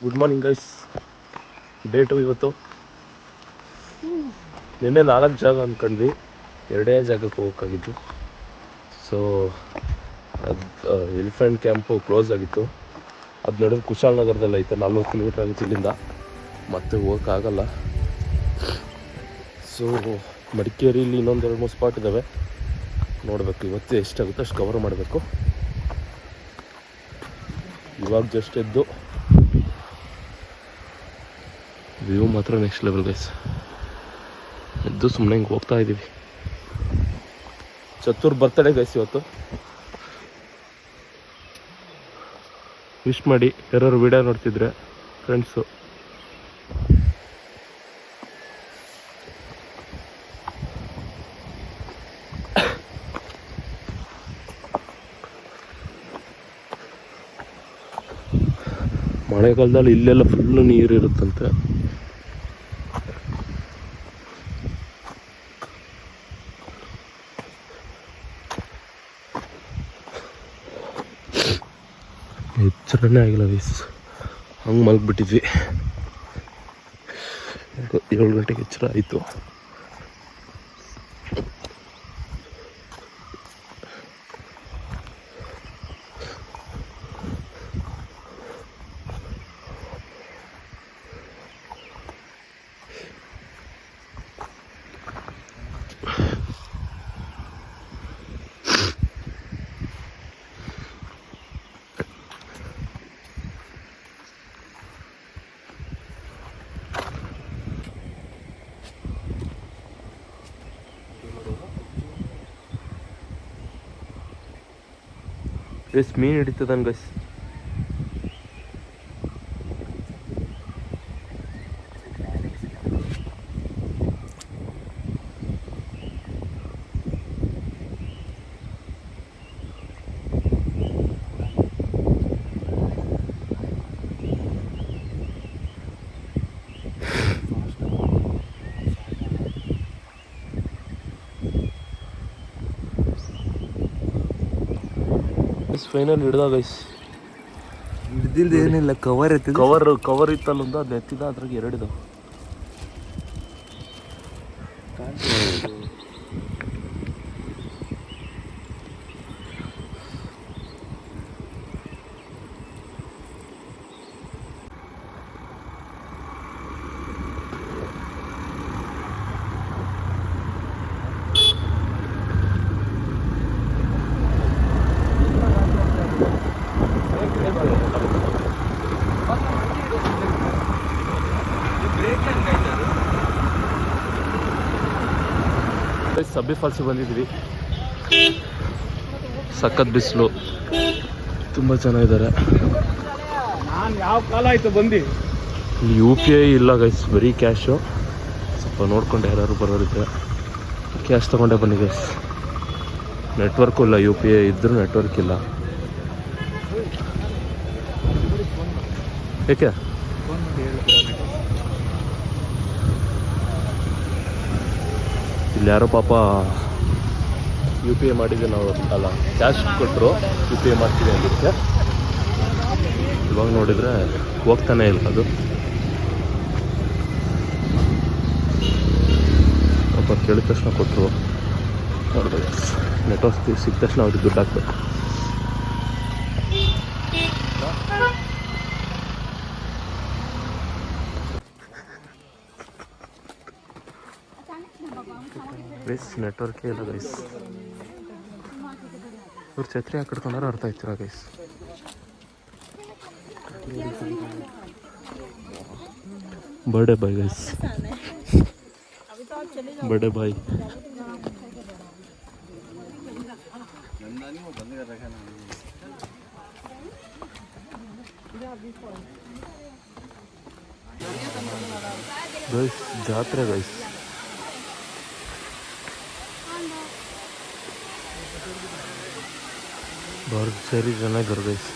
Good morning guys. Date ಇವತ್ತು. ನಿನ್ನೆ 4 ಜಾಗ ಅಂದ್ಕೊಂಡ್ವಿ, 2 ಜಾಗಕ್ಕೆ ಹೋಗೋಕ್ಕಾಗಿತ್ತು. ಸೊ ಅದು ಎಲಿಫೆಂಟ್ ಕ್ಯಾಂಪು ಕ್ಲೋಸ್ ಆಗಿತ್ತು. ಅದು ನಡೆದು ಕುಶಾಲನಗರದಲ್ಲಿ ಐತೆ, 40 ಕಿಲೋಮೀಟ್ರ್ ಆಗುತ್ತೆ ಇಲ್ಲಿಂದ. ಮತ್ತೆ ಹೋಗೋಕ್ಕಾಗಲ್ಲ. ಸೊ ಮಡಿಕೇರಿಯಲ್ಲಿ ಇನ್ನೊಂದು 2-3 ಸ್ಪಾಟ್ ಇದ್ದಾವೆ, ನೋಡಬೇಕು. ಇವತ್ತು ಎಷ್ಟಾಗುತ್ತೋ ಅಷ್ಟು ಕವರ್ ಮಾಡಬೇಕು. ಇವಾಗ ಜಸ್ಟ್ ಎದ್ದು ವ್ಯೂ ಮಾತ್ರ ನೆಕ್ಸ್ಟ್ ಲೆವೆಲ್ ಗೈಸ್. ಎದ್ದು ಸುಮ್ಮನೆ ಹಿಂಗೆ ಹೋಗ್ತಾ ಇದ್ದೀವಿ. ಚತುರ್ ಬರ್ತಡೇ ಗೈಸ್ ಇವತ್ತು. ವಿಶ್ ಮಾಡಿ ಯಾರು ವಿಡಿಯೋ ನೋಡ್ತಿದ್ರೆ ಫ್ರೆಂಡ್ಸು. ಮಳೆಗಾಲದಲ್ಲಿ ಇಲ್ಲೆಲ್ಲ ಫುಲ್ಲು ನೀರು ಇರುತ್ತಂತೆ. ಎಚ್ಚರನೇ ಆಗಿಲ್ಲ ವಯಸ್ಸು, ಹಂಗೆ ಮಲಗಿಬಿಟ್ಟಿದ್ವಿ. 7 ಗಂಟೆಗೆ ಎಚ್ಚರ ಆಯಿತು. ಎಷ್ಟು ಮೀನು ಹಿಡಿತದನ್ ಗೈಸ್. ಫೈನಲ್ ಹಿಡ್ದ ಗೈಸ್. ಹಿಡ್ದಿಲ್ದ ಏನಿಲ್ಲ, ಕವರ್ ಕವರ್ ಇತ್ತಲ್ಲೊಂದು, ಅದು ಎತ್ತಿದ, ಅದ್ರಾಗ 2 ಇದಾವೆ. ಸಬ್ಬಿ ಫಾಲ್ಸಿಗೆ ಬಂದಿದ್ವಿ. ಸಖತ್ ಬಿಸಿಲು, ತುಂಬ ಚೆನ್ನಾಗಿದ್ದಾರೆ. ಯಾವ ಕಾಲ ಆಯಿತು ಬಂದು. ಇಲ್ಲಿ UPI ಇಲ್ಲ ಗೈಸ್, ಬರೀ ಕ್ಯಾಶು. ಸ್ವಲ್ಪ ನೋಡ್ಕೊಂಡು ಯಾರು ಬರೋರಿದ್ರೆ ಕ್ಯಾಶ್ ತೊಗೊಂಡೇ ಬನ್ನಿ ಗೈಸ್. ನೆಟ್ವರ್ಕು ಇಲ್ಲ, UPI ಇದ್ದರೂ ನೆಟ್ವರ್ಕ್ ಇಲ್ಲ. ಏಕೆ ಇಲ್ಲಿ ಯಾರೋ ಪಾಪ UPI ಮಾಡಿದ್ದೆ, ನಾವು ಅಲ್ಲ ಕ್ಯಾಶ್ ಕೊಟ್ಟರು, UPI ಮಾಡ್ತೀವಿ ಅಂದಿದ್ದೆ. ಇವಾಗ ನೋಡಿದರೆ ಹೋಗ್ತಾನೆ ಇಲ್ಲ ಅದು. ಪಾಪ ಕೇಳಿದ ತಕ್ಷಣ ಕೊಟ್ಟರು. ನೋಡ್ಬೇಕು, ನೆಟ್ವರ್ಕ್ ಸಿಕ್ಕ ತಕ್ಷಣ ಅವ್ರಿಗೆ ದುಡ್ಡು ಹಾಕ್ಬೇಕು. ಗೈಸ್ ನೆಟ್ವರ್ಕೇ ಇಲ್ಲ ಗೈಸ್. ಇವ್ರು ಛತ್ರಿ ಹಾಕಿಡ್ಕೊಂಡ್ರೆ ಅರ್ಥ ಆಯ್ತೀರ guys. Birthday boy guys, birthday boy. Guys ಜಾತ್ರೆ ಗೈಸ್. ಭರ್ಜರಿ ಜನ ಇದ್ದಾರೆ ಗೈಸ್.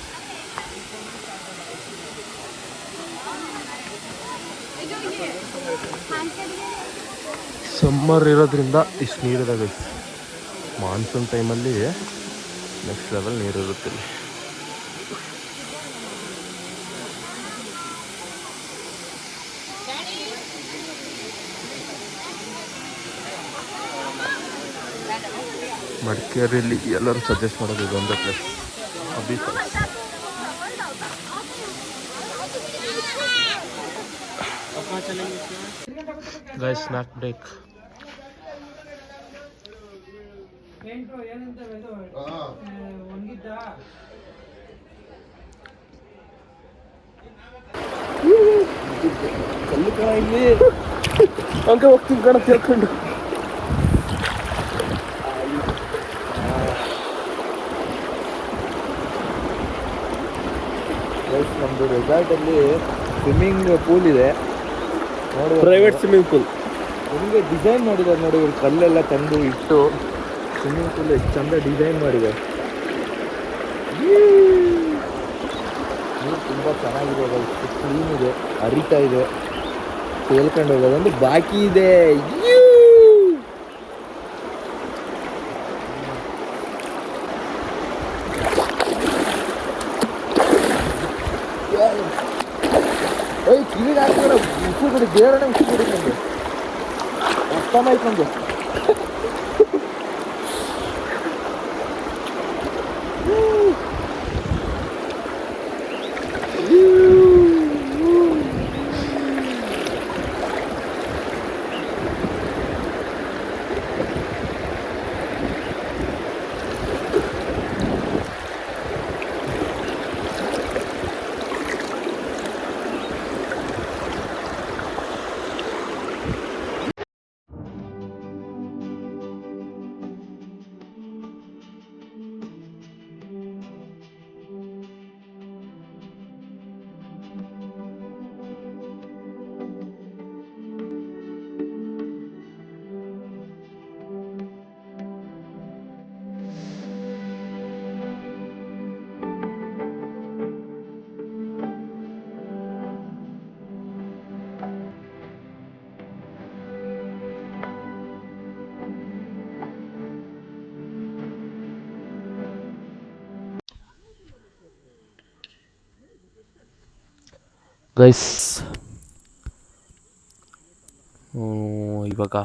ಸಮ್ಮರ್ ಇರೋದ್ರಿಂದ ಇಷ್ಟು ನೀರಿದೆ ಗೈಸ್. ಮಾನ್ಸೂನ್ ಟೈಮಲ್ಲಿ ನೆಕ್ಸ್ಟ್ ಲೆವೆಲ್ ನೀರು ಇರುತ್ತೆ. ಮಡಿಕೇರಿಯಲ್ಲಿ ಎಲ್ಲರೂ ಸಜೆಸ್ಟ್ ಮಾಡೋದು ಇದೊಂದೇ place, Abbi falls. Guys snack break. ಕಲ್ಲು ಕಣ ಇಲ್ಲಿ ಹಂಗೆ ಹೋಗ್ತೀನಿ ಕಣ ತಿಳ್ಕೊಂಡು. ನಮ್ಮದು ರೆಸಾರ್ಟಲ್ಲಿ ಸ್ವಿಮ್ಮಿಂಗ್ ಪೂಲ್ ಇದೆ ನೋಡಿ, ಪ್ರೈವೇಟ್ ಸ್ವಿಮ್ಮಿಂಗ್ ಪೂಲ್. ನಿಮಗೆ ಡಿಸೈನ್ ಮಾಡಿದ್ದಾರೆ ನೋಡಿ, ಇವ್ರು ಕಲ್ಲೆಲ್ಲ ತಂದು ಇಟ್ಟು ಸ್ವಿಮ್ಮಿಂಗ್ ಪೂಲ್ ಎಷ್ಟು ಚಂದ ಡಿಸೈನ್ ಮಾಡಿದೆ. ನೀರು ತುಂಬ ಚೆನ್ನಾಗಿದೆ, ಎಷ್ಟು ಕ್ಲೀನ್ ಇದೆ, ಹರಿತಾ ಇದೆ. ತೇಲ್ಕೊಂಡು ಹೋಗೋದೊಂದು ಬಾಕಿ ಇದೆ. ಕಿವಿಗೆ ಹಾಕ್ತಾರೆ ಉಸು ಕಡೆ ದೇವರನ್ನ ಉಸು ಕುಡಿಕೊಂಡು ಅರ್ಥ ಮಾಡ್ಕೊಂಡು. ಗೈಸ್ ಇವಾಗ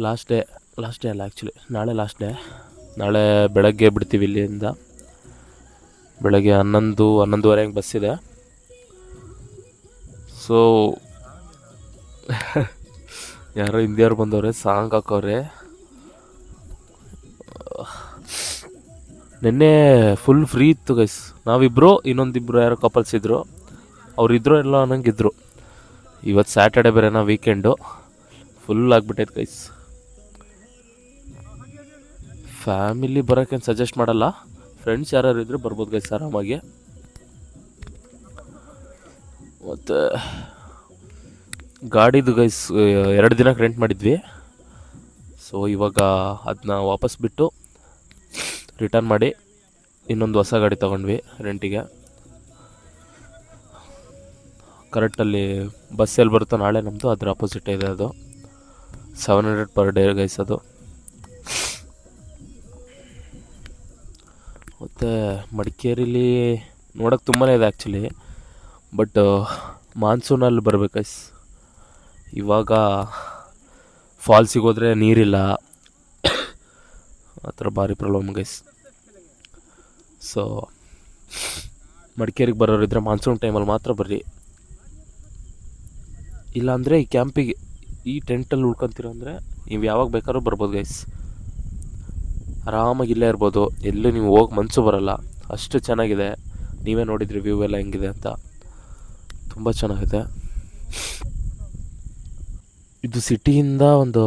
ಲಾಸ್ಟ್ ಡೇ ಅಲ್ಲ, ಆ್ಯಕ್ಚುಲಿ ನಾಳೆ ಲಾಸ್ಟ್ ಡೇ. ನಾಳೆ ಬೆಳಗ್ಗೆ ಬಿಡ್ತೀವಿ ಇಲ್ಲಿಂದ. ಬೆಳಗ್ಗೆ 11-11:30 ಬಸ್ಸಿದೆ. ಸೊ ಯಾರೋ ಹಿಂದಿಯವ್ರು ಬಂದವ್ರೆ, ಸಾಂಗ್ ಹಾಕವ್ರೆ. ನಿನ್ನೆ ಫುಲ್ ಫ್ರೀ ಇತ್ತು ಗೈಸ್. ನಾವಿಬ್ಬರು, ಇನ್ನೊಂದಿಬ್ಬರು ಯಾರೋ ಕಪಲ್ಸ್ ಇದ್ದರು, ಅವರಿದ್ದರು ಎಲ್ಲ ಅನ್ನಂಗಿದ್ರು. ಇವತ್ತು ಸ್ಯಾಟರ್ಡೆ ಬೇರೆನಾ, ವೀಕೆಂಡು ಫುಲ್ ಆಗಿಬಿಟ್ಟೈತೆ ಗೈಸ್. ಫ್ಯಾಮಿಲಿ ಬರೋಕ್ಕೇನು ಸಜೆಸ್ಟ್ ಮಾಡಲ್ಲ, ಫ್ರೆಂಡ್ಸ್ ಯಾರು ಇದ್ದರೂ ಬರ್ಬೋದು ಗೈಸ್ ಆರಾಮಾಗಿ. ಮತ್ತು ಗಾಡಿದು ಗೈಸ್ 2 ದಿನಕ್ಕೆ ರೆಂಟ್ ಮಾಡಿದ್ವಿ. ಸೊ ಇವಾಗ ಅದನ್ನ ವಾಪಸ್ ಬಿಟ್ಟು ರಿಟರ್ನ್ ಮಾಡಿ ಇನ್ನೊಂದು ಹೊಸ ಗಾಡಿ ತೊಗೊಂಡ್ವಿ ರೆಂಟಿಗೆ. ಕರೆಕ್ಟಲ್ಲಿ ಬಸ್ ಎಲ್ಲಿ ಬರುತ್ತೋ ನಾಳೆ ನಮ್ಮದು ಅದ್ರ ಆಪೋಸಿಟ್ ಇದೆ. ಅದು 700 ಪರ್ ಡೇ ಗೈಸ್ ಅದು. ಮತ್ತು ಮಡಿಕೇರಿಲಿ ನೋಡೋಕ್ಕೆ ತುಂಬಾ ಇದೆ ಆ್ಯಕ್ಚುಲಿ, ಬಟ್ ಮಾನ್ಸೂನಲ್ಲಿ ಬರ್ಬೇಕು ಗೈಸ್. ಇವಾಗ ಫಾಲ್ಸಿಗೆ ಹೋದರೆ ನೀರಿಲ್ಲ, ಆ ಥರ ಭಾರಿ ಪ್ರಾಬ್ಲಮ್ ಗೈಸ್. ಸೊ ಮಡಿಕೇರಿಗೆ ಬರೋರಿದ್ರೆ ಮಾನ್ಸೂನ್ ಟೈಮಲ್ಲಿ ಮಾತ್ರ ಬರ್ರಿ. ಇಲ್ಲಾಂದರೆ ಈ ಕ್ಯಾಂಪಿಗೆ, ಈ ಟೆಂಟಲ್ಲಿ ಉಳ್ಕೊತೀರ ಅಂದರೆ ನೀವು ಯಾವಾಗ ಬೇಕಾದ್ರೂ ಬರ್ಬೋದು ಗೈಸ್. ಆರಾಮಾಗಿ ಇಲ್ಲೇ ಇರ್ಬೋದು, ಎಲ್ಲೂ ನೀವು ಹೋಗಿ ಮನಸ್ಸು ಬರೋಲ್ಲ, ಅಷ್ಟು ಚೆನ್ನಾಗಿದೆ. ನೀವೇ ನೋಡಿದ್ರಿ ವ್ಯೂ ಎಲ್ಲ ಹೆಂಗಿದೆ ಅಂತ, ತುಂಬ ಚೆನ್ನಾಗಿದೆ. ಇದು ಸಿಟಿಯಿಂದ ಒಂದು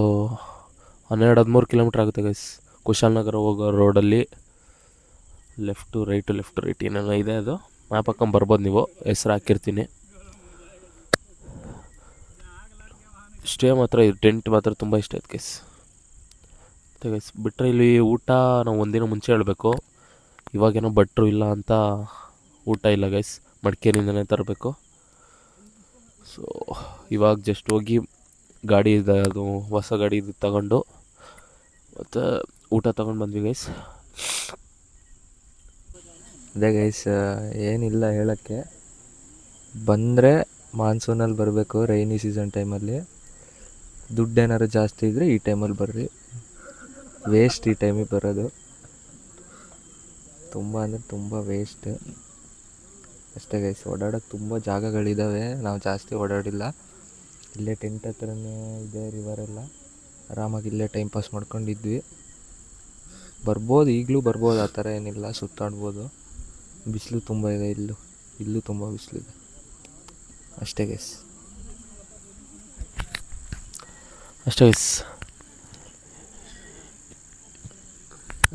12-13 ಕಿಲೋಮೀಟ್ರ್ ಆಗುತ್ತೆ ಗೈಸ್. ಕುಶಾಲನಗರ ಹೋಗೋ ರೋಡಲ್ಲಿ ಲೆಫ್ಟು ರೈಟ್ ಏನೇನೋ ಇದೆ, ಅದು ಮ್ಯಾಪ್ ಹಾಕೊಂಡು ಬರ್ಬೋದು ನೀವು, ಹೆಸ್ರು ಹಾಕಿರ್ತೀನಿ. ಸ್ಟೇ ಮಾತ್ರ, ಇದು ಟೆಂಟ್ ಮಾತ್ರ ತುಂಬ ಇಷ್ಟ ಆಯ್ತು ಗೈಸ್. ಮತ್ತು ಗೈಸ್ ಬಿಟ್ಟರೆ ಇಲ್ಲಿ ಊಟ ನಾವು ಒಂದಿನ ಮುಂಚೆ ಹೇಳಬೇಕು. ಇವಾಗೇನೋ ಭಟ್ರು ಇಲ್ಲ ಅಂತ ಊಟ ಇಲ್ಲ ಗೈಸ್, ಮಡಿಕೇರಿಯಿಂದನೇ ತರಬೇಕು. ಸೊ ಇವಾಗ ಜಸ್ಟ್ ಹೋಗಿ ಗಾಡಿ ಅದು ಹೊಸ ಗಾಡಿ ಇದು ತಗೊಂಡು ಮತ್ತು ಊಟ ತೊಗೊಂಡು ಬಂದ್ವಿ ಗೈಸ್. ಅದೇ ಗೈಸ್, ಏನಿಲ್ಲ ಹೇಳೋಕ್ಕೆ. ಬಂದರೆ ಮಾನ್ಸೂನಲ್ಲಿ ಬರಬೇಕು, ರೈನಿ ಸೀಸನ್ ಟೈಮಲ್ಲಿ. ದುಡ್ಡು ಏನಾದ್ರು ಜಾಸ್ತಿ ಇದ್ದರೆ ಈ ಟೈಮಲ್ಲಿ ಬರ್ರಿ, ವೇಸ್ಟ್ ಈ ಟೈಮಿಗೆ ಬರೋದು, ತುಂಬ ಅಂದರೆ ತುಂಬ ವೇಸ್ಟ್ ಅಷ್ಟೇ ಗೈಸ್. ಓಡಾಡೋಕ್ಕೆ ತುಂಬ ಜಾಗಗಳಿದ್ದಾವೆ, ನಾವು ಜಾಸ್ತಿ ಓಡಾಡಿಲ್ಲ. ಇಲ್ಲೇ ಟೆಂಟ್ ಹತ್ರನೇ ಇದೆ ರಿವರೆಲ್ಲ, ಆರಾಮಾಗಿ ಇಲ್ಲೇ ಟೈಮ್ ಪಾಸ್ ಮಾಡ್ಕೊಂಡಿದ್ವಿ. ಬರ್ಬೋದು, ಈಗಲೂ ಬರ್ಬೋದು, ಆ ಥರ ಏನಿಲ್ಲ, ಸುತ್ತಾಡ್ಬೋದು. ಬಿಸಿಲು ತುಂಬ ಇದೆ, ಇಲ್ಲೂ ತುಂಬ ಬಿಸಿಲಿದೆ ಅಷ್ಟೇ ಗೈಸ್.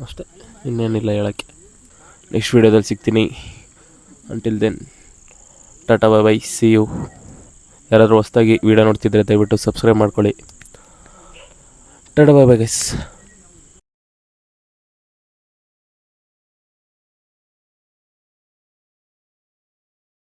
ಅಷ್ಟೇ, ಇನ್ನೇನಿಲ್ಲ ಹೇಳೋಕ್ಕೆ. ನೆಕ್ಸ್ಟ್ ವೀಡಿಯೋದಲ್ಲಿ ಸಿಗ್ತೀನಿ. Until then tata bye bye, see you. ಯಾರಾದರೂ ಹೊಸ್ದಾಗಿ ವೀಡಿಯೋ ನೋಡ್ತಿದ್ರೆ ದಯವಿಟ್ಟು ಸಬ್ಸ್ಕ್ರೈಬ್ ಮಾಡ್ಕೊಳ್ಳಿ. Tata bye bye guys.